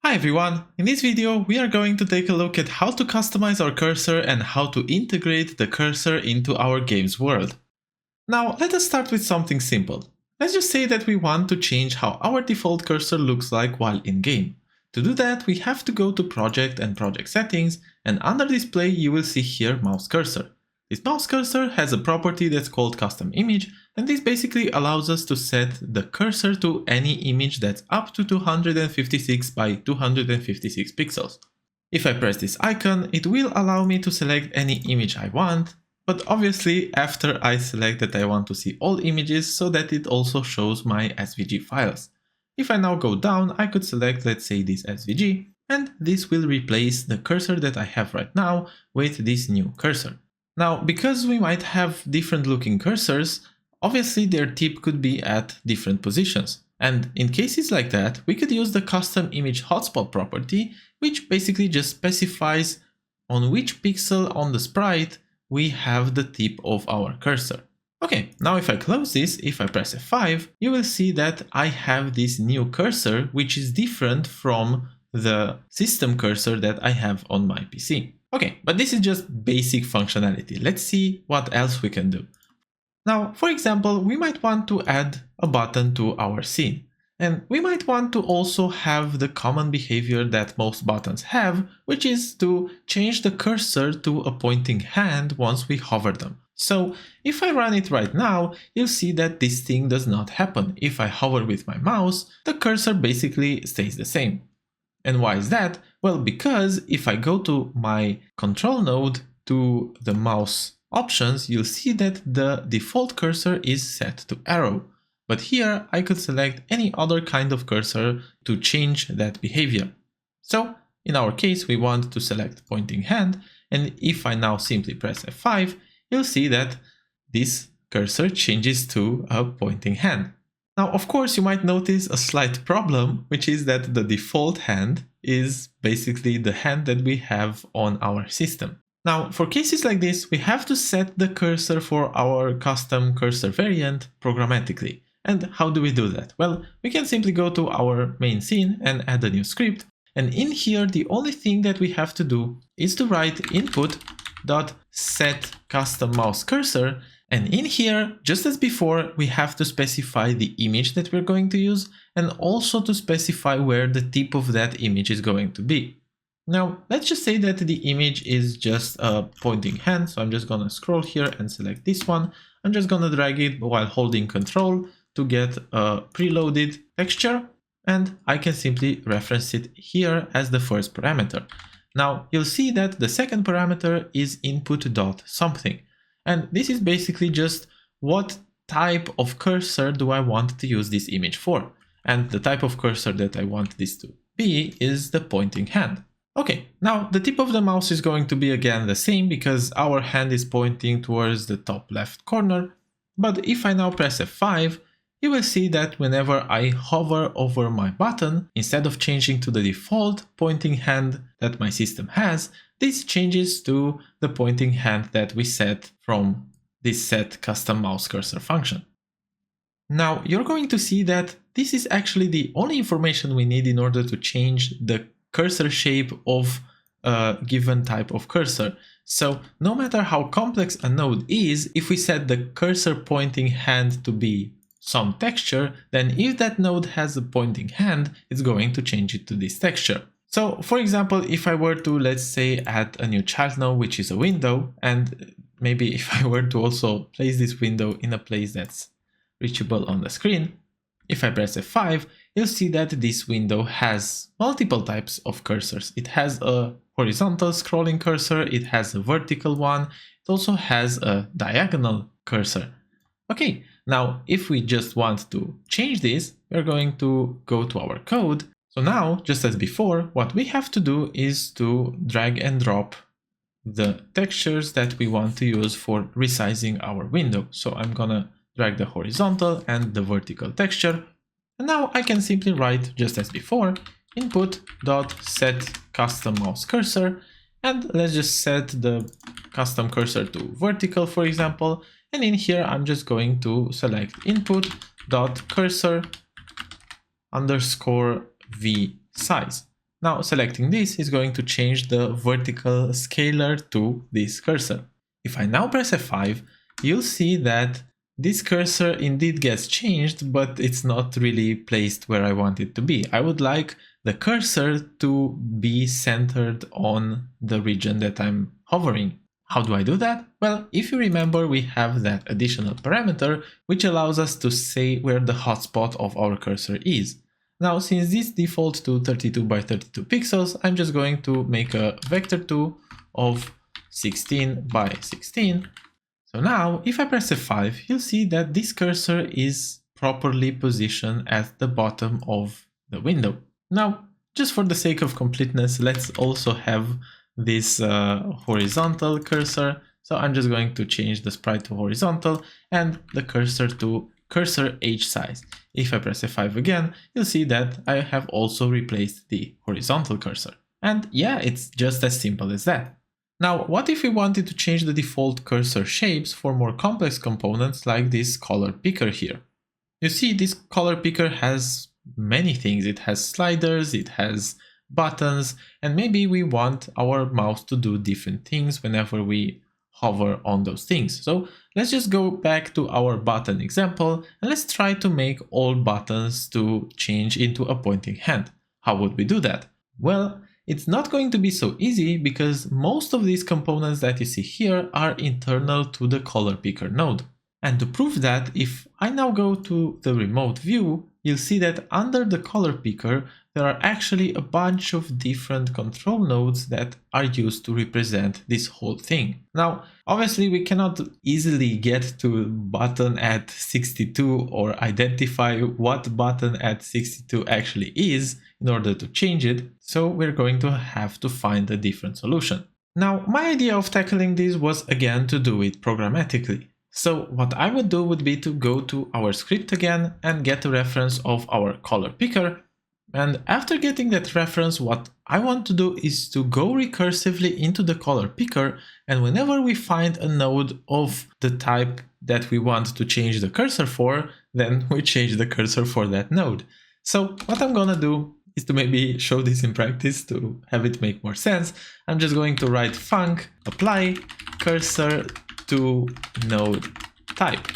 Hi everyone! In this video we are going to take a look at how to customize our cursor and how to integrate the cursor into our game's world. Now let us start with something simple. Let's just say that we want to change how our default cursor looks like while in game. To do that we have to go to Project and Project Settings, and under Display you will see here Mouse Cursor. This mouse cursor has a property that's called Custom Image, and this basically allows us to set the cursor to any image that's up to 256 by 256 pixels. If I press this icon, it will allow me to select any image I want, but obviously after I select that I want to see all images so that it also shows my SVG files. If I now go down, I could select, let's say, this SVG, and this will replace the cursor that I have right now with this new cursor. Now, because we might have different looking cursors, obviously their tip could be at different positions. And in cases like that, we could use the custom image hotspot property, which basically just specifies on which pixel on the sprite we have the tip of our cursor. Okay, now if I close this, if I press F5, you will see that I have this new cursor, which is different from the system cursor that I have on my PC. Okay, but this is just basic functionality. Let's see what else we can do. Now, for example, we might want to add a button to our scene. And we might want to also have the common behavior that most buttons have, which is to change the cursor to a pointing hand once we hover them. So if I run it right now, you'll see that this thing does not happen. If I hover with my mouse, the cursor basically stays the same. And why is that? Well, because if I go to my control node to the mouse options, you'll see that the default cursor is set to arrow. But here I could select any other kind of cursor to change that behavior. So in our case, we want to select pointing hand. And if I now simply press F5, you'll see that this cursor changes to a pointing hand. Now, of course, you might notice a slight problem, which is that the default hand is basically the hand that we have on our system. Now, for cases like this, we have to set the cursor for our custom cursor variant programmatically. And how do we do that? Well, we can simply go to our main scene and add a new script. And in here, the only thing that we have to do is to write input.setCustomMouseCursor. And in here, just as before, we have to specify the image that we're going to use and also to specify where the tip of that image is going to be. Now, let's just say that the image is just a pointing hand. So I'm just going to scroll here and select this one. I'm just going to drag it while holding Control to get a preloaded texture. And I can simply reference it here as the first parameter. Now, you'll see that the second parameter is input.something. And this is basically just what type of cursor do I want to use this image for. And the type of cursor that I want this to be is the pointing hand. Okay, now the tip of the mouse is going to be again the same because our hand is pointing towards the top left corner. But if I now press F5, you will see that whenever I hover over my button, instead of changing to the default pointing hand that my system has, this changes to the pointing hand that we set from this set custom mouse cursor function. Now you're going to see that this is actually the only information we need in order to change the cursor shape of a given type of cursor. So no matter how complex a node is, if we set the cursor pointing hand to be some texture, then if that node has a pointing hand, it's going to change it to this texture. So for example, if I were to, let's say, add a new child node, which is a window, and maybe if I were to also place this window in a place that's reachable on the screen, if I press F5, you'll see that this window has multiple types of cursors. It has a horizontal scrolling cursor, it has a vertical one, it also has a diagonal cursor. Okay, now if we just want to change this, we're going to go to our code. So now, just as before, what we have to do is to drag and drop the textures that we want to use for resizing our window. So I'm gonna drag the horizontal and the vertical texture. And now I can simply write, just as before, input.setCustomMouseCursor. And let's just set the custom cursor to vertical, for example. And in here, I'm just going to select input.cursor_v size. Now selecting this is going to change the vertical scalar to this cursor. If I now press F5, you'll see that this cursor indeed gets changed, but it's not really placed where I want it to be. I would like the cursor to be centered on the region that I'm hovering. How do I do that? Well, if you remember, we have that additional parameter which allows us to say where the hotspot of our cursor is. Now, since this defaults to 32 by 32 pixels, I'm just going to make a vector2 of 16 by 16. So now, if I press F5, you'll see that this cursor is properly positioned at the bottom of the window. Now, just for the sake of completeness, let's also have this horizontal cursor. So I'm just going to change the sprite to horizontal and the cursor to cursor H size. If I press F5 again, you'll see that I have also replaced the horizontal cursor. And yeah, it's just as simple as that. Now, what if we wanted to change the default cursor shapes for more complex components like this color picker here? You see, this color picker has many things. It has sliders, it has buttons, and maybe we want our mouse to do different things whenever we hover on those things. So let's just go back to our button example and let's try to make all buttons to change into a pointing hand. How would we do that? Well, it's not going to be so easy because most of these components that you see here are internal to the color picker node. And to prove that, if I now go to the remote view, you'll see that under the color picker, there are actually a bunch of different control nodes that are used to represent this whole thing. Now, obviously we cannot easily get to button at 62 or identify what button at 62 actually is in order to change it, so we're going to have to find a different solution. Now, my idea of tackling this was again to do it programmatically. So what I would do would be to go to our script again and get a reference of our color picker. And after getting that reference, what I want to do is to go recursively into the color picker, and whenever we find a node of the type that we want to change the cursor for, then we change the cursor for that node. So what I'm gonna do is to maybe show this in practice to have it make more sense. I'm just going to write func apply cursor to node type.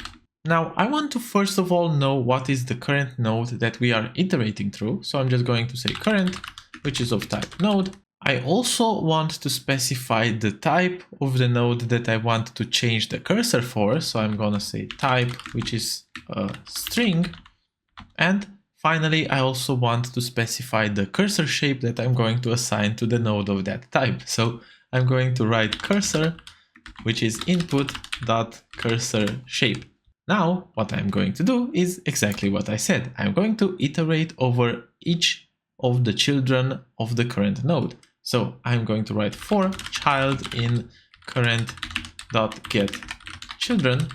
Now I want to first of all know what is the current node that we are iterating through. So I'm just going to say current, which is of type node. I also want to specify the type of the node that I want to change the cursor for. So I'm gonna say type, which is a string. And finally, I also want to specify the cursor shape that I'm going to assign to the node of that type. So I'm going to write cursor, which is input.cursor shape. Now, what I'm going to do is exactly what I said. I'm going to iterate over each of the children of the current node. So I'm going to write for child in current.getChildren.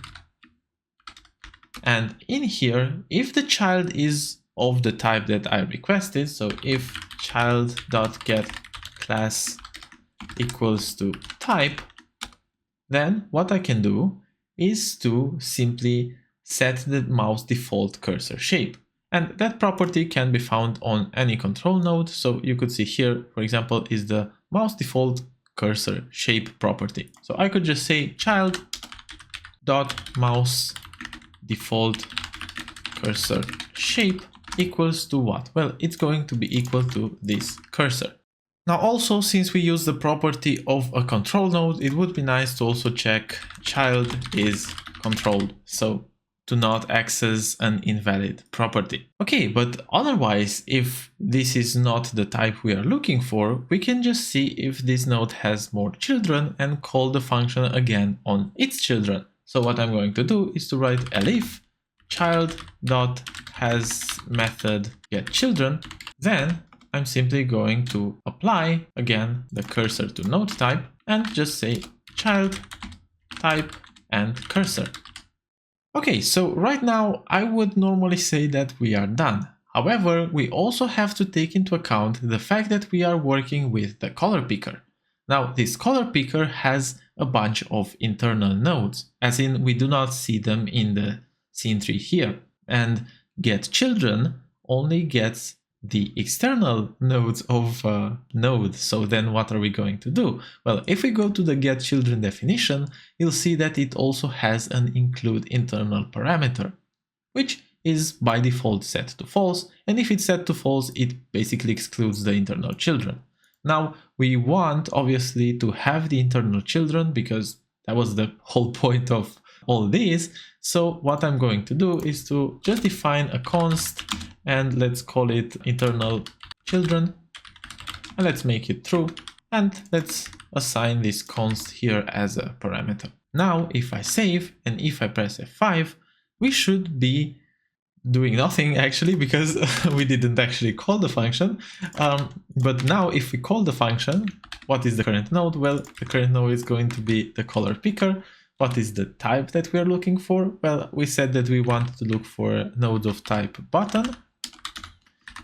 And in here, if the child is of the type that I requested, so if child.getClass equals to type, then what I can do is to simply set the mouse default cursor shape. And that property can be found on any control node. So you could see here, for example, is the mouse default cursor shape property. So I could just say child.mouse default cursor shape equals to what? Well, it's going to be equal to this cursor. Now also, since we use the property of a control node, it would be nice to also check child is controlled, so to not access an invalid property. Okay, but otherwise, if this is not the type we are looking for, we can just see if this node has more children and call the function again on its children. So what I'm going to do is to write elif child.hasMethod getChildren, then I'm simply going to apply again the cursor to node type and just say child type and cursor. Okay, so right now I would normally say that we are done. However, we also have to take into account the fact that we are working with the color picker. Now, this color picker has a bunch of internal nodes, as in we do not see them in the scene tree here. And getChildren only gets the external nodes of a node. So then what are we going to do? Well, if we go to the getChildren definition, you'll see that it also has an include internal parameter, which is by default set to false, and if it's set to false, it basically excludes the internal children. Now, we want obviously to have the internal children because that was the whole point of all this. So what I'm going to do is to just define a const and let's call it internal children, and let's make it true, and let's assign this const here as a parameter. Now, if I save and if I press F5, we should be doing nothing actually because we didn't actually call the function. But now if we call the function, what is the current node? Well, the current node is going to be the color picker. What is the type that we are looking for? Well, we said that we want to look for nodes of type button,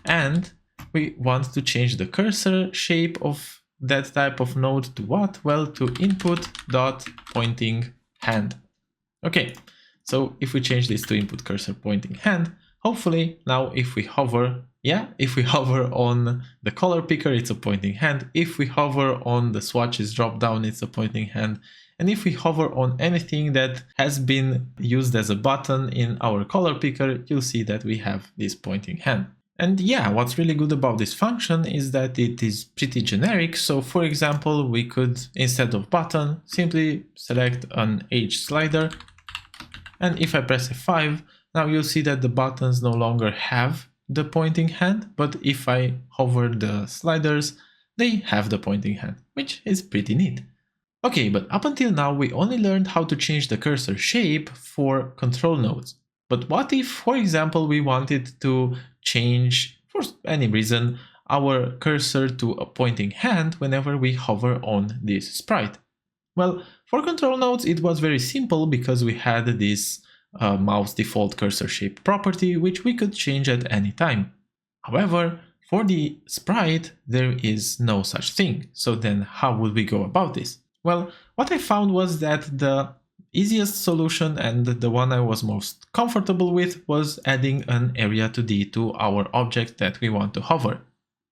and we want to change the cursor shape of that type of node to what? Well, to input dot pointing hand. Okay. So if we change this to input cursor pointing hand, hopefully now if we hover, if we hover on the color picker, it's a pointing hand. If we hover on the swatches drop down, it's a pointing hand. And if we hover on anything that has been used as a button in our color picker, you'll see that we have this pointing hand. And yeah, what's really good about this function is that it is pretty generic. So for example, we could, instead of button, simply select an H slider. And if I press F5, now you'll see that the buttons no longer have the pointing hand, but if I hover the sliders, they have the pointing hand, which is pretty neat. Okay, but up until now we only learned how to change the cursor shape for control nodes. But what if, for example, we wanted to change, for any reason, our cursor to a pointing hand whenever we hover on this sprite? Well, for control nodes, it was very simple because we had this mouse default cursor shape property, which we could change at any time. However, for the sprite, there is no such thing. So then how would we go about this? Well, what I found was that the easiest solution and the one I was most comfortable with was adding an area 2D to our object that we want to hover.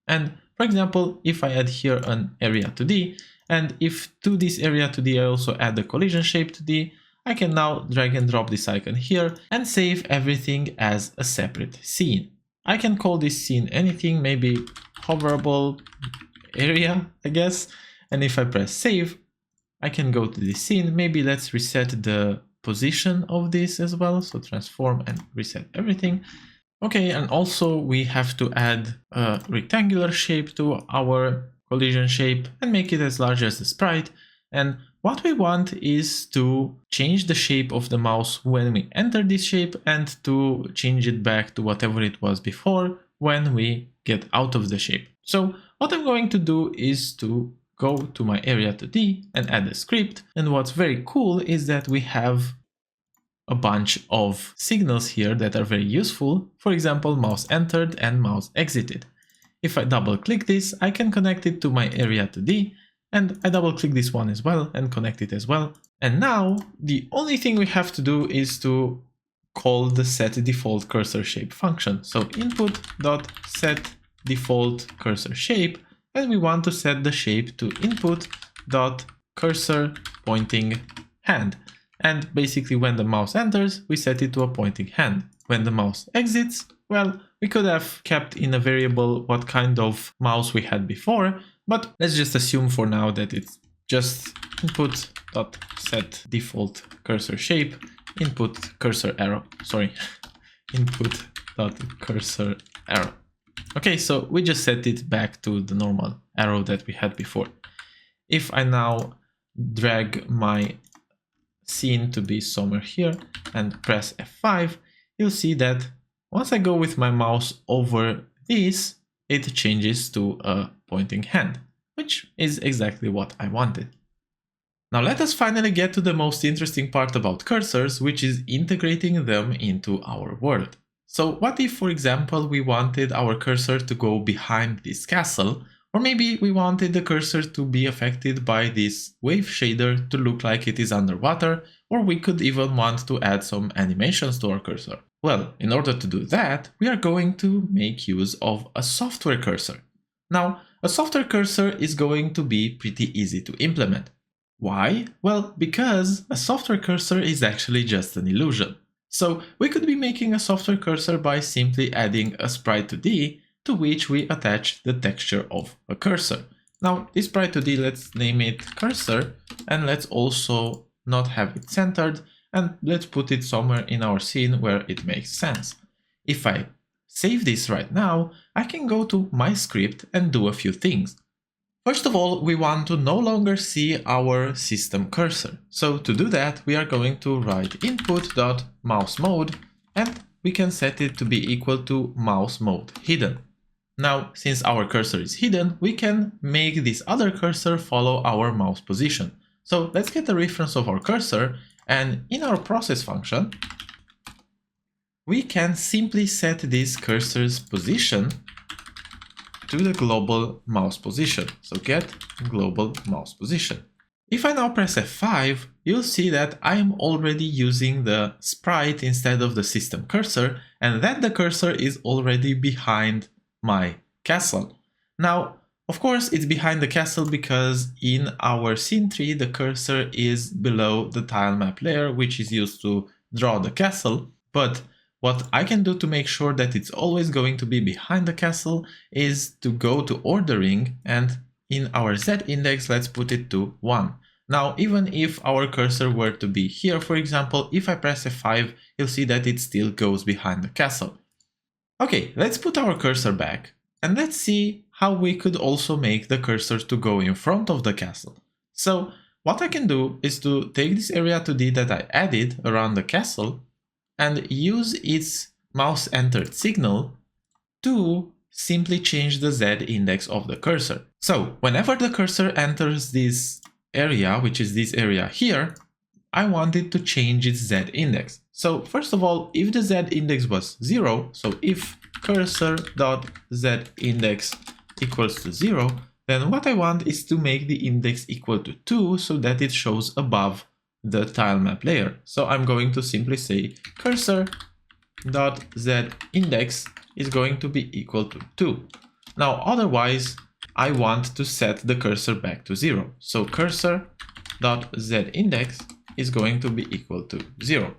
And for example, if I add here an area 2D, and if to this area 2D I also add the collision shape 2D, I can now drag and drop this icon here and save everything as a separate scene. I can call this scene anything, maybe hoverable area, I guess. And if I press save, I can go to this scene. Maybe let's reset the position of this as well. So transform and reset everything. Okay, and also we have to add a rectangular shape to our collision shape and make it as large as the sprite. And what we want is to change the shape of the mouse when we enter this shape and to change it back to whatever it was before when we get out of the shape. So what I'm going to do is to go to my area 2D and add a script. And what's very cool is that we have a bunch of signals here that are very useful. For example, mouse entered and mouse exited. If I double click this, I can connect it to my area 2D, and I double click this one as well and connect it as well. And now the only thing we have to do is to call the set default cursor shape function. So input.set default cursor shape, and we want to set the shape to input.cursor pointing hand. And basically when the mouse enters, we set it to a pointing hand. When the mouse exits, well, we could have kept in a variable what kind of mouse we had before, but let's just assume for now that it's just input.set default cursor shape, input cursor arrow, input.cursor arrow. Okay, so we just set it back to the normal arrow that we had before. If I now drag my scene to be somewhere here and press F5, you'll see that once I go with my mouse over this, it changes to a pointing hand, which is exactly what I wanted. Now let us finally get to the most interesting part about cursors, which is integrating them into our world. So what if, for example, we wanted our cursor to go behind this castle, or maybe we wanted the cursor to be affected by this wave shader to look like it is underwater, or we could even want to add some animations to our cursor. Well, in order to do that, we are going to make use of a software cursor. Now, a software cursor is going to be pretty easy to implement. Why? Well, because a software cursor is actually just an illusion. So we could be making a software cursor by simply adding a sprite 2D to which we attach the texture of a cursor. Now, this sprite 2D, let's name it cursor, and let's also not have it centered, and let's put it somewhere in our scene where it makes sense. If I save this right now, I can go to my script and do a few things. First of all, we want to no longer see our system cursor. So to do that, we are going to write input.mouseMode, and we can set it to be equal to mouse mode hidden. Now, since our cursor is hidden, we can make this other cursor follow our mouse position. So let's get a reference of our cursor, and in our process function, we can simply set this cursor's position to the global mouse position. So get global mouse position. If I now press F5, you'll see that I'm already using the sprite instead of the system cursor, and that the cursor is already behind my castle. Now, of course, it's behind the castle because in our scene tree, the cursor is below the tile map layer, which is used to draw the castle. But what I can do to make sure that it's always going to be behind the castle is to go to ordering, and in our Z index, let's put it to 1. Now, even if our cursor were to be here, for example, if I press F5, you'll see that it still goes behind the castle. Okay, let's put our cursor back, and let's see how we could also make the cursor to go in front of the castle. So what I can do is to take this area 2D that I added around the castle and use its mouse entered signal to simply change the Z index of the cursor. So whenever the cursor enters this area, which is this area here, I want it to change its Z index. So first of all, if the Z index was 0, so if cursor.zIndex equals to 0, then what I want is to make the index equal to 2 so that it shows above the tile map layer. So I'm going to simply say cursor.zIndex is going to be equal to 2. Now otherwise, I want to set the cursor back to 0. So cursor.zIndex is going to be equal to 0.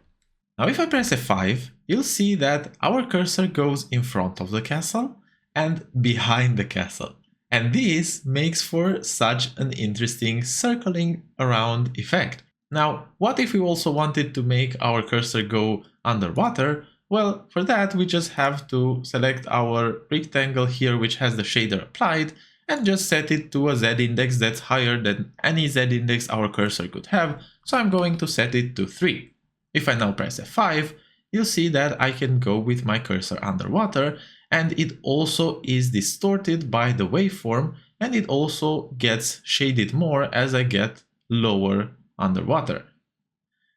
Now if I press F5, you'll see that our cursor goes in front of the castle and behind the castle. And this makes for such an interesting circling around effect. Now, what if we also wanted to make our cursor go underwater? Well, for that we just have to select our rectangle here which has the shader applied and just set it to a Z index that's higher than any Z index our cursor could have, so I'm going to set it to 3. If I now press F5, you'll see that I can go with my cursor underwater, and it also is distorted by the waveform, and it also gets shaded more as I get lower underwater.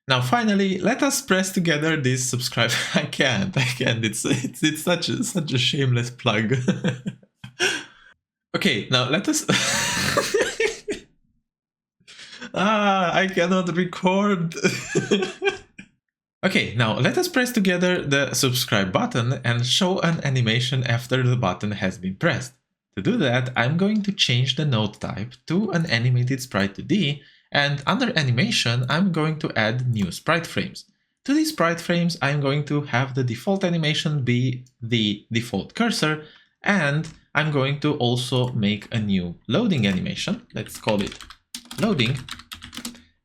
Now finally, let us press together this subscribe. I can't. It's such a shameless plug. Okay, now let us. I cannot record. Okay, now let us press together the subscribe button and show an animation after the button has been pressed. To do that, I'm going to change the node type to an animated sprite 2D, and under animation, I'm going to add new sprite frames. To these sprite frames, I'm going to have the default animation be the default cursor, and I'm going to also make a new loading animation. Let's call it loading.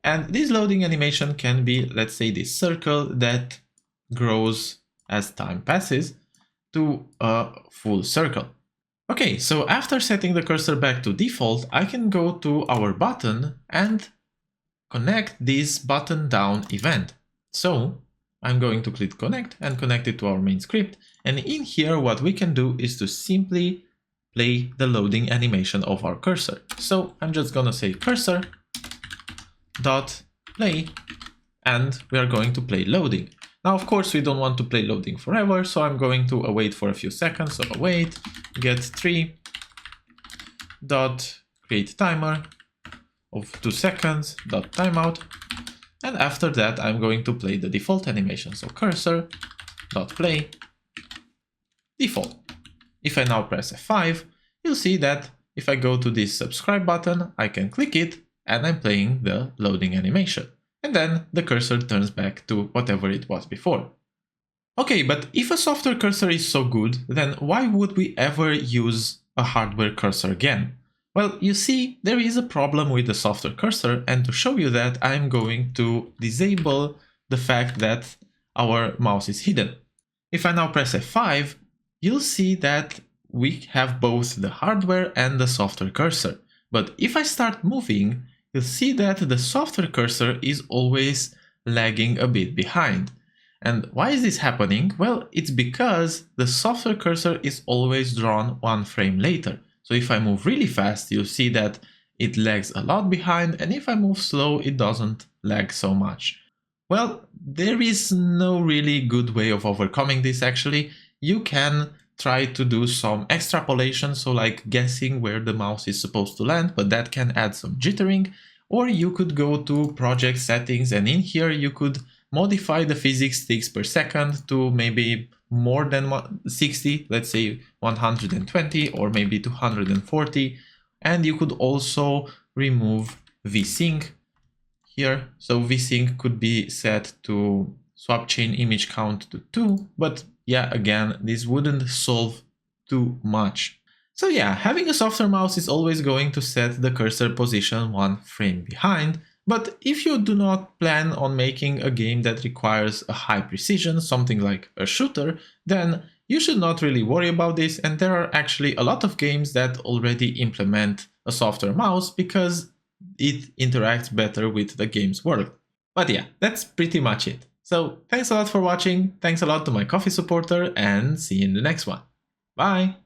And this loading animation can be, let's say, this circle that grows as time passes to a full circle. Okay, so after setting the cursor back to default, I can go to our button and connect this button down event. So I'm going to click connect and connect it to our main script. And in here, what we can do is to simply play the loading animation of our cursor. So I'm just gonna say cursor dot play, and we are going to play loading. Now, of course, we don't want to play loading forever, so I'm going to await for a few seconds. So await get 3 dot create timer of 2 seconds dot timeout, and after that I'm going to play the default animation. So cursor game.play default. If I now press F5, you'll see that if I go to this subscribe button, I can click it and I'm playing the loading animation. And then the cursor turns back to whatever it was before. Okay, but if a software cursor is so good, then why would we ever use a hardware cursor again? Well, you see, there is a problem with the software cursor, and to show you that, I'm going to disable the fact that our mouse is hidden. If I now press F5, you'll see that we have both the hardware and the software cursor. But if I start moving, you'll see that the software cursor is always lagging a bit behind. And why is this happening? Well, it's because the software cursor is always drawn one frame later. So if I move really fast, you'll see that it lags a lot behind, and if I move slow, it doesn't lag so much. Well, there is no really good way of overcoming this actually. You can try to do some extrapolation, so like guessing where the mouse is supposed to land, but that can add some jittering. Or you could go to project settings, and in here you could modify the physics ticks per second to maybe more than 60, let's say 120 or maybe 240. And you could also remove vsync here. So vsync could be set to swap chain image count to 2, but yeah, again, this wouldn't solve too much. So yeah, having a software mouse is always going to set the cursor position one frame behind, but if you do not plan on making a game that requires a high precision, something like a shooter, then you should not really worry about this, and there are actually a lot of games that already implement a software mouse because it interacts better with the game's world. But yeah, that's pretty much it. So thanks a lot for watching, thanks a lot to my Ko-fi supporter, and see you in the next one. Bye!